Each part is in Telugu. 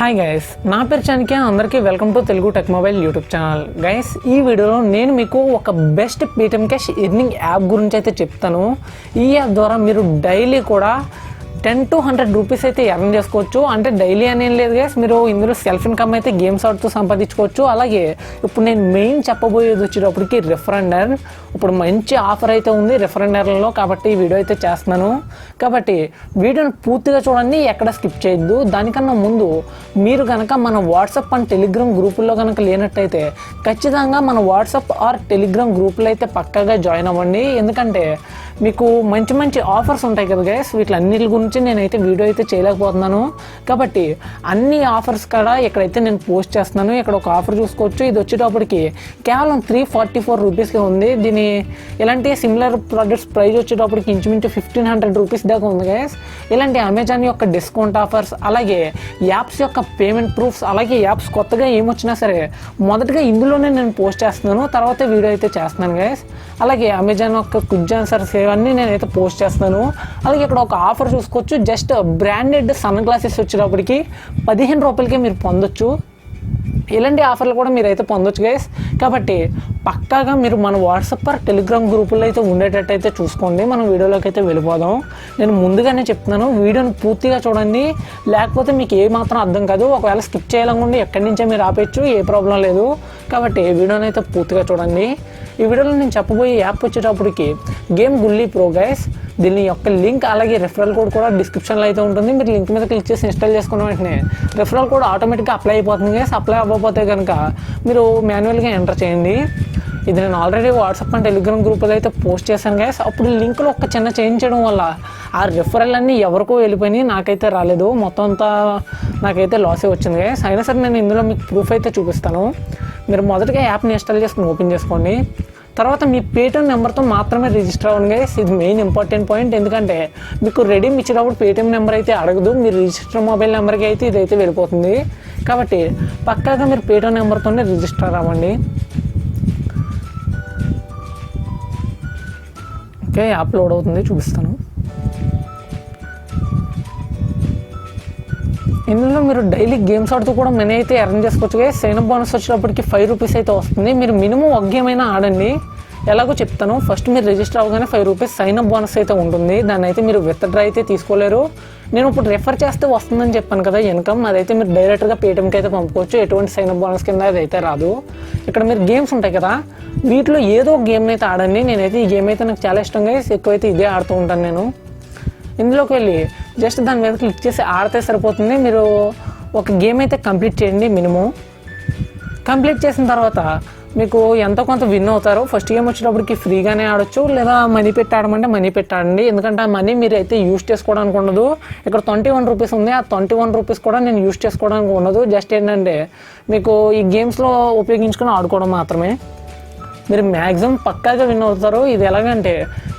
హాయ్ గైస్, నా పేరు చాణిక్య. అందరికీ welcome to Telugu tech mobile YouTube channel. Guys, ఈ వీడియోలో నేను మీకు ఒక best Paytm cash earning app గురించి అయితే చెప్తాను. ఈ యాప్ ద్వారా మీరు డైలీ కూడా 10 to 100 రూపీస్ అయితే ఎర్న్ చేసుకోవచ్చు. అంటే డైలీ అనేం లేదు గైస్, మీరు ఇందులో సెల్ఫ్ ఇన్కమ్ అయితే గేమ్స్ ఆడుతూ సంపాదించుకోవచ్చు. అలాగే ఇప్పుడు నేను మెయిన్ చెప్పబోయేది వచ్చేటప్పటికి రెఫరెండర్. ఇప్పుడు మంచి ఆఫర్ అయితే ఉంది రెఫరెండర్లలో, కాబట్టి ఈ వీడియో అయితే చేస్తున్నాను. కాబట్టి వీడియోని పూర్తిగా చూడండి, ఎక్కడ స్కిప్ చేయొద్దు. దానికన్నా ముందు మీరు కనుక మన వాట్సాప్ అండ్ టెలిగ్రామ్ గ్రూపుల్లో కనుక లేనట్టయితే ఖచ్చితంగా మన వాట్సాప్ ఆర్ టెలిగ్రామ్ గ్రూపులో అయితే పక్కాగా జాయిన్ అవ్వండి. ఎందుకంటే మీకు మంచి మంచి ఆఫర్స్ ఉంటాయి కదా గైస్, వీటిలన్నిటి గురించి నేనైతే వీడియో అయితే చేయలేకపోతున్నాను. కాబట్టి అన్ని ఆఫర్స్ కూడా ఇక్కడైతే నేను పోస్ట్ చేస్తున్నాను. ఇక్కడ ఒక ఆఫర్ చూసుకోవచ్చు. ఇది వచ్చేటప్పటికి కేవలం 344 రూపీస్కే ఉంది. దీని ఇలాంటి సిమిలర్ ప్రోడక్ట్స్ ప్రైస్ వచ్చేటప్పటికి ఇంచుమించు 1500 రూపీస్ దాకా ఉంది గైస్. ఇలాంటి అమెజాన్ యొక్క డిస్కౌంట్ ఆఫర్స్, అలాగే యాప్స్ యొక్క పేమెంట్ ప్రూఫ్స్, అలాగే యాప్స్ కొత్తగా ఏమొచ్చినా సరే మొదటగా ఇందులోనే నేను పోస్ట్ చేస్తున్నాను, తర్వాత వీడియో అయితే చేస్తున్నాను గైస్. అలాగే అమెజాన్ యొక్క క్విజ్ ఆన్సర్స్ ఇవన్నీ నేనైతే పోస్ట్ చేస్తాను. అలాగే ఇక్కడ ఒక ఆఫర్ చూసుకోవచ్చు. జస్ట్ బ్రాండెడ్ సన్ గ్లాసెస్ వచ్చేటప్పటికి 15 రూపాయలకే మీరు పొందొచ్చు. ఇలాంటి ఆఫర్లు కూడా మీరైతే పొందొచ్చు గైస్. కాబట్టి పక్కాగా మీరు మన వాట్సాప్ ఆర్ టెలిగ్రామ్ గ్రూపుల్లో అయితే ఉండేటట్టు అయితే చూసుకోండి. మనం వీడియోలోకి అయితే వెళ్ళిపోదాం. నేను ముందుగానే చెప్తున్నాను, వీడియోని పూర్తిగా చూడండి, లేకపోతే మీకు ఏ మాత్రం అర్థం కాదు. ఒకవేళ స్కిప్ చేయాలనుకుంటే ఎక్కడి నుంచే మీరు ఆపేయచ్చు, ఏ ప్రాబ్లం లేదు. కాబట్టి వీడియోని అయితే పూర్తిగా చూడండి. ఈ వీడియోలో నేను చెప్పబోయే యాప్ వచ్చేటప్పటికి గేమ్ గుల్లీ ప్రో గైస్. దీని యొక్క లింక్ అలాగే రెఫరల్ కోడ్ కూడా డిస్క్రిప్షన్లో అయితే ఉంటుంది. మీరు లింక్ మీద క్లిక్ చేసి ఇన్స్టాల్ చేసుకున్న వెంటనే రెఫరల్ కోడ్ ఆటోమేటిక్గా అప్లై అయిపోతుంది గైస్. అప్లై అవ్వకపోతే కనుక మీరు మాన్యువల్గా ఎంటర్ చేయండి. ఇది నేను ఆల్రెడీ వాట్సాప్ అండ్ టెలిగ్రామ్ గ్రూప్లో అయితే పోస్ట్ చేశాను గైస్. అప్పుడు లింక్లో ఒక చిన్న చేంజ్ చేయడం వల్ల ఆ రెఫరల్ అన్నీ ఎవరికో వెళ్ళిపోయినాయి, నాకైతే రాలేదు. మొత్తం అంతా నాకైతే లాసే వచ్చింది గైస్. అయినా సరే నేను ఇందులో మీకు ప్రూఫ్ అయితే చూపిస్తాను. మీరు మొదటగా యాప్ని ఇన్స్టాల్ చేసుకుని ఓపెన్ చేసుకోండి. తర్వాత మీ పేటిఎం నెంబర్తో మాత్రమే రిజిస్టర్ అవ్వండి గైస్. ఇది మెయిన్ ఇంపార్టెంట్ పాయింట్. ఎందుకంటే మీకు రెడీమ్ ఇచ్చేటప్పుడు పేటిఎం నెంబర్ అయితే అడగదు, మీరు రిజిస్టర్ మొబైల్ నెంబర్కి అయితే ఇదైతే వెళ్ళిపోతుంది. కాబట్టి పక్కాగా మీరు పేటిఎం నెంబర్తోనే రిజిస్టర్ అవ్వండి. ఓకే, యాప్ లోడ్ అవుతుంది, చూపిస్తాను. ఇందులో మీరు డైలీ గేమ్స్ ఆడుతూ కూడా మనీ అయితే ఎర్న్ చేసుకోవచ్చు గైస్. సైన్అప్ బోనస్ వచ్చేటప్పటికి 5 రూపీస్ అయితే వస్తుంది. మీరు మినిమం ఒక గేమ్ అయినా ఆడండి. ఎలాగో చెప్తాను. ఫస్ట్ మీరు రిజిస్టర్ అవ్వగానే 5 రూపీస్ సైన్అప్ బోనస్ అయితే ఉంటుంది. దాన్ని అయితే మీరు విత్డ్రా అయితే తీసుకోలేరు. నేను ఇప్పుడు రెఫర్ చేస్తే వస్తుందని చెప్పాను కదా ఇన్కమ్, అదైతే మీరు డైరెక్ట్గా పేటిఎంకి అయితే పంపుకోవచ్చు. ఎటువంటి సైన్అప్ బోనస్ కింద అదైతే రాదు. ఇక్కడ మీరు గేమ్స్ ఉంటాయి కదా, వీటిలో ఏదో ఒక గేమ్ అయితే ఆడండి. నేనైతే ఈ గేమ్ అయితే నాకు చాలా ఇష్టం గైస్, ఎక్కువైతే ఇదే ఆడుతూ ఉంటాను నేను. ఇందులోకి వెళ్ళి జస్ట్ దాని మీద క్లిక్ చేసి ఆడితే సరిపోతుంది. మీరు ఒక గేమ్ అయితే కంప్లీట్ చేయండి. మినిమం కంప్లీట్ చేసిన తర్వాత మీకు ఎంతో కొంత విన్ అవుతారు. ఫస్ట్ గేమ్ వచ్చేటప్పటికి ఫ్రీగానే ఆడొచ్చు, లేదా మనీ పెట్టి ఆడమంటే మనీ పెట్టి ఆడండి. ఎందుకంటే ఆ మనీ మీరు అయితే యూజ్ చేసుకోవడానికి ఉండదు. ఇక్కడ 21 రూపీస్ ఉంది. ఆ 21 రూపీస్ కూడా నేను యూజ్ చేసుకోవడానికి ఉండదు. జస్ట్ ఏంటంటే మీకు ఈ గేమ్స్లో ఉపయోగించుకొని ఆడుకోవడం మాత్రమే. మీరు మ్యాక్సిమం పక్కాగా విన్ అవుతారు. ఇది ఎలాగంటే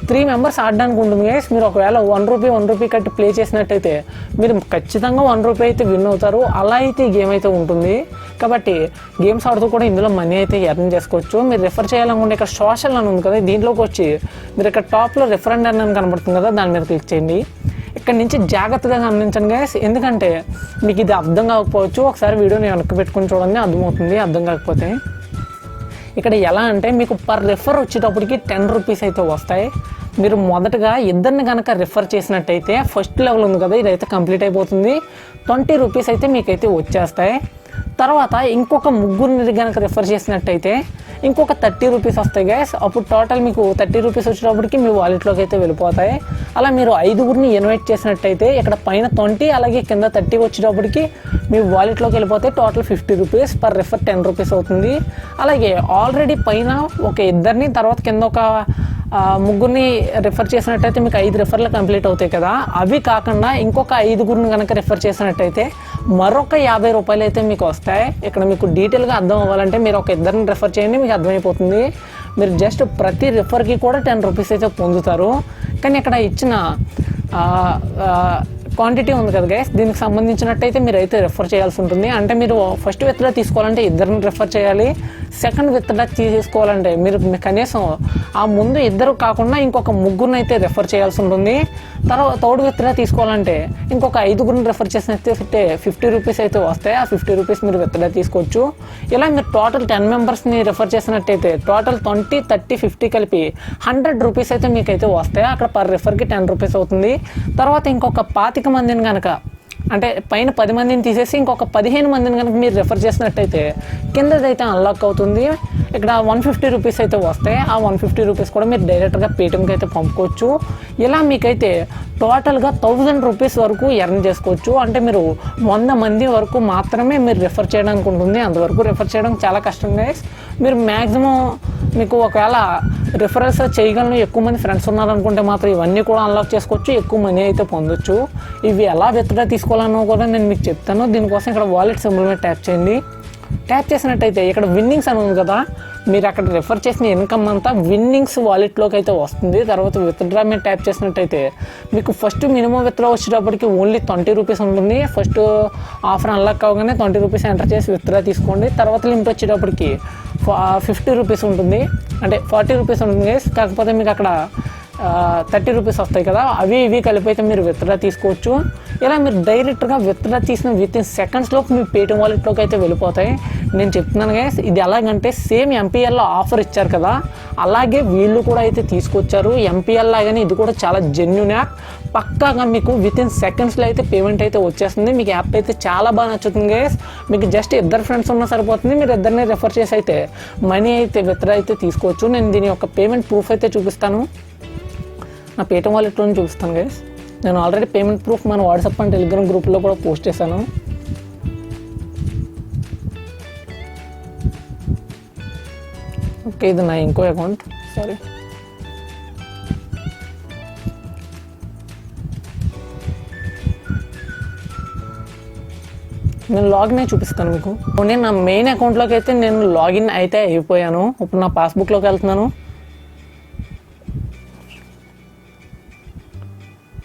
3 మెంబర్స్ ఆడడానికి ఉంటుంది గైస్. మీరు ఒకవేళ 1 రూపీ కట్టి ప్లే చేసినట్టయితే మీరు ఖచ్చితంగా 1 రూపీ అయితే విన్ అవుతారు. అలా అయితే ఈ గేమ్ అయితే ఉంటుంది. కాబట్టి గేమ్స్ ఆడుతూ కూడా ఇందులో మనీ అయితే ఎర్న్ చేసుకోవచ్చు. మీరు రెఫర్ చేయాలనుకుంటే ఇక్కడ సోషల్ అని ఉంది కదా, దీంట్లోకి వచ్చి మీరు ఇక్కడ టాప్లో రెఫరెండర్ అని కనబడుతుంది కదా, దాని మీద క్లిక్ చేయండి. ఇక్కడ నుంచి జాగ్రత్తగా గమనించండి గైస్, ఎందుకంటే మీకు ఇది అర్థం కాకపోవచ్చు. ఒకసారి వీడియోని వెనక్కి పెట్టుకుని చూడండి, అర్థమవుతుంది. అర్థం కాకపోతే ఇక్కడ ఎలా అంటే మీకు పర్ రెఫర్ వచ్చేటప్పటికి 10 రూపీస్ అయితే వస్తాయి. మీరు మొదటగా ఇద్దరిని కనుక రెఫర్ చేసినట్టయితే ఫస్ట్ లెవెల్ ఉంది కదా, ఇదైతే కంప్లీట్ అయిపోతుంది. 20 రూపీస్ అయితే మీకైతే వచ్చేస్తాయి. తర్వాత ఇంకొక 3 కనుక రెఫర్ చేసినట్టయితే ఇంకొక 30 రూపీస్ వస్తాయి గైస్. అప్పుడు టోటల్ మీకు 30 రూపీస్ వచ్చేటప్పటికి మీ వాలెట్లోకి అయితే వెళ్ళిపోతాయి. అలా మీరు 5 ఇన్వైట్ చేసినట్టయితే ఇక్కడ పైన 20 అలాగే కింద 30 వచ్చేటప్పటికి మీ వాలెట్లోకి వెళ్ళిపోతాయి. Total 50 rupees, per refer 10 rupees అవుతుంది. అలాగే ఆల్రెడీ పైన ఒక ఇద్దరిని, తర్వాత కింద ఒక 3 రెఫర్ చేసినట్టయితే మీకు 5 రెఫర్లు కంప్లీట్ అవుతాయి కదా. అవి కాకుండా ఇంకొక 5 కనుక రెఫర్ చేసినట్టయితే మరొక 50 రూపాయలు అయితే మీకు వస్తాయి. ఇక్కడ మీకు డీటెయిల్గా అర్థం అవ్వాలంటే మీరు ఒక ఇద్దరిని రెఫర్ చేయండి, మీకు అర్థమైపోతుంది. మీరు జస్ట్ ప్రతి రెఫర్కి కూడా 10 రూపీస్ అయితే పొందుతారు. కానీ ఇక్కడ ఇచ్చిన క్వాంటిటీ ఉంది కదా గైస్, దీనికి సంబంధించినట్టయితే మీరు అయితే రెఫర్ చేయాల్సి ఉంటుంది. అంటే మీరు ఫస్ట్ విత్డ్రా తీసుకోవాలంటే ఇద్దరిని రెఫర్ చేయాలి, సెకండ్ విత్డ్రా తీసుకోవాలంటే మీరు కనీసం ఆ ముందు ఇద్దరు కాకుండా ఇంకొక ముగ్గురిని అయితే రెఫర్ చేయాల్సి ఉంటుంది. తర్వాత థర్డ్ విత్డ్రా తీసుకోవాలంటే ఇంకొక 5గురిని రెఫర్ చేసినట్టే 50 రూపీస్ అయితే వస్తాయి. ఆ 50 రూపీస్ మీరు విత్డ్రా తీసుకోవచ్చు. ఇలా మీరు టోటల్ 10 మెంబర్స్ని రెఫర్ చేసినట్టయితే టోటల్ 20, 30, 50 కలిపి 100 రూపీస్ అయితే మీకైతే వస్తాయి. అక్కడ పర్ రెఫర్కి 10 రూపీస్ అవుతుంది. తర్వాత ఇంకొక 25 మందిని కనుక, అంటే పైన 10 మందిని తీసేసి ఇంకొక 15 మందిని కనుక మీరు రెఫర్ చేసినట్టయితే కిందదైతే అన్లాక్ అవుతుంది. ఇక్కడ 150 రూపీస్ అయితే వస్తాయి. ఆ 150 రూపీస్ కూడా మీరు డైరెక్ట్గా పేటిఎంకి అయితే పంపుకోవచ్చు. ఇలా మీకైతే టోటల్గా 1000 రూపీస్ వరకు ఎర్న్ చేసుకోవచ్చు. అంటే మీరు 100 మంది వరకు మాత్రమే మీరు రెఫర్ చేయడానికి ఉంటుంది. అంతవరకు రెఫర్ చేయడం చాలా కష్టం గైస్. మీరు మ్యాక్సిమం మీకు ఒకవేళ రిఫరల్స్ చేయగలను, ఎక్కువ మంది ఫ్రెండ్స్ ఉన్నారనుకుంటే మాత్రం ఇవన్నీ కూడా అన్లాక్ చేసుకోవచ్చు, ఎక్కువ మనీ అయితే పొందొచ్చు. ఇవి ఎలా విత్డ్రా తీసుకోవాలన్నో కూడా నేను మీకు చెప్తాను. దీనికోసం ఇక్కడ వాలెట్ సింబల్ మీద ట్యాప్ చేయండి. ట్యాప్ చేసినట్టయితే ఇక్కడ విన్నింగ్స్ అని ఉంది కదా, మీరు అక్కడ రెఫర్ చేసిన ఇన్కమ్ అంతా విన్నింగ్స్ వాలెట్లోకి అయితే వస్తుంది. తర్వాత విత్డ్రా మీద ట్యాప్ చేసినట్టయితే మీకు ఫస్ట్ మినిమం విత్డ్రా వచ్చేటప్పటికి ఓన్లీ 20 రూపీస్ ఉంటుంది. ఫస్ట్ ఆఫర్ అన్లాక్ అవ్వగానే 20 రూపీస్ ఎంటర్ చేసి విత్డ్రా తీసుకోండి. తర్వాత లిమిట్ వచ్చేటప్పటికి 50 రూపీస్ ఉంటుంది, అంటే 40 రూపీస్ ఉంటుంది. కాకపోతే మీకు అక్కడ 30 రూపీస్ వస్తాయి కదా, అవి ఇవి కలిపి అయితే మీరు విత్డ్రా తీసుకోవచ్చు. ఇలా మీరు డైరెక్ట్గా విత్డ్రా తీసిన వితిన్ సెకండ్స్లోకి మీ పేటిఎం వాలెట్లోకి అయితే వెళ్ళిపోతాయి. నేను చెప్తున్నాను గైస్, ఇది ఎలాగంటే సేమ్ ఎంపీఎల్లో ఆఫర్ ఇచ్చారు కదా, అలాగే వీళ్ళు కూడా అయితే తీసుకొచ్చారు. ఎంపీఎల్ లాగానే ఇది కూడా చాలా జెన్యూన్ యాప్. పక్కాగా మీకు వితిన్ సెకండ్స్లో అయితే పేమెంట్ అయితే వచ్చేస్తుంది. మీకు యాప్ అయితే చాలా బాగా నచ్చుతుంది గైస్. మీకు జస్ట్ ఇద్దరు ఫ్రెండ్స్ ఉన్నా సరిపోతుంది, మీరు ఇద్దరిని రెఫర్ చేసి అయితే మనీ అయితే విత్డ్రా అయితే తీసుకోవచ్చు. నేను దీని యొక్క పేమెంట్ ప్రూఫ్ అయితే చూపిస్తాను, నా పేటిఎం వాలెట్లోనే చూపిస్తాను గైస్. నేను ఆల్రెడీ పేమెంట్ ప్రూఫ్ మన వాట్సాప్ అండ్ టెలిగ్రామ్ గ్రూప్లో కూడా పోస్ట్ చేశాను. ఓకే, ఇది నా ఇంకో అకౌంట్, సారీ. నేను లాగిన్ అయి చూపిస్తాను మీకు. నేను నా మెయిన్ అకౌంట్లోకి అయితే నేను లాగిన్ అయితే అయిపోయాను. ఇప్పుడు నా పాస్బుక్లోకి వెళ్తున్నాను.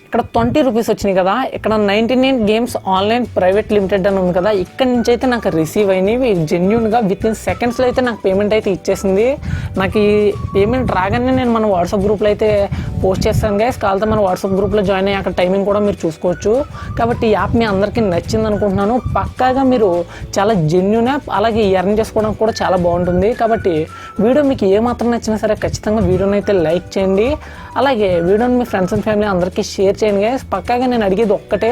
ఇక్కడ 20 రూపీస్ వచ్చినాయి కదా, ఇక్కడ 99 గేమ్స్ ఆన్లైన్ ప్రైవేట్ లిమిటెడ్ అని ఉంది కదా, ఇక్కడ నుంచి అయితే నాకు రిసీవ్ అయినవి జెన్యూన్గా వితిన్ సెకండ్స్లో అయితే నాకు పేమెంట్ అయితే ఇచ్చేసింది. నాకు ఈ పేమెంట్ రాగానే నేను మన వాట్సాప్ గ్రూప్లో అయితే పోస్ట్ చేస్తాను గైస్. కావాలంటే మన వాట్సాప్ గ్రూప్లో జాయిన్ అయ్యి అక్కడ టైమింగ్ కూడా మీరు చూసుకోవచ్చు. కాబట్టి ఈ యాప్ మీ అందరికీ నచ్చింది అనుకుంటున్నాను. పక్కాగా మీరు చాలా జెన్యూన్ యాప్, అలాగే ఎర్న్ చేసుకోవడానికి కూడా చాలా బాగుంటుంది. కాబట్టి వీడియో మీకు ఏమాత్రం నచ్చినా సరే ఖచ్చితంగా వీడియోని అయితే లైక్ చేయండి. అలాగే వీడియోని మీ ఫ్రెండ్స్ అండ్ ఫ్యామిలీ అందరికీ షేర్ చేయండి గైస్. పక్కాగా నేను అడిగేది ఒక్కటే,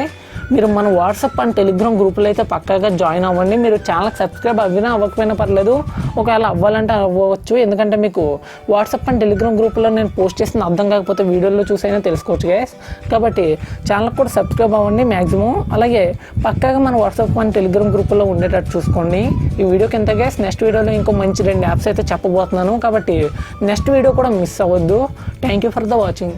మీరు మన వాట్సాప్ అండ్ టెలిగ్రామ్ గ్రూపులో అయితే పక్కాగా జాయిన్ అవ్వండి. మీరు ఛానల్కి సబ్స్క్రైబ్ అవ్వినా అవ్వకపోయినా పర్లేదు, ఒకవేళ అవ్వాలంటే అవ్వచ్చు. ఎందుకంటే మీకు వాట్సాప్ అండ్ టెలిగ్రామ్ గ్రూపులో నేను పోస్ట్ చేసిన అర్థం కాకపోతే వీడియోలో చూసైనా తెలుసుకోవచ్చు గైస్. కాబట్టి ఛానల్కి కూడా సబ్స్క్రైబ్ అవ్వండి మ్యాక్సిమం. అలాగే పక్కాగా మన వాట్సాప్ అండ్ టెలిగ్రామ్ గ్రూపులో ఉండేటట్టు చూసుకోండి. ఈ వీడియోకి ఎంత గైస్, నెక్స్ట్ వీడియోలో ఇంకో మంచి 2 యాప్స్ అయితే చెప్పబోతున్నాను. కాబట్టి నెక్స్ట్ వీడియో కూడా మిస్ అవ్వద్దు. Thank you for the watching.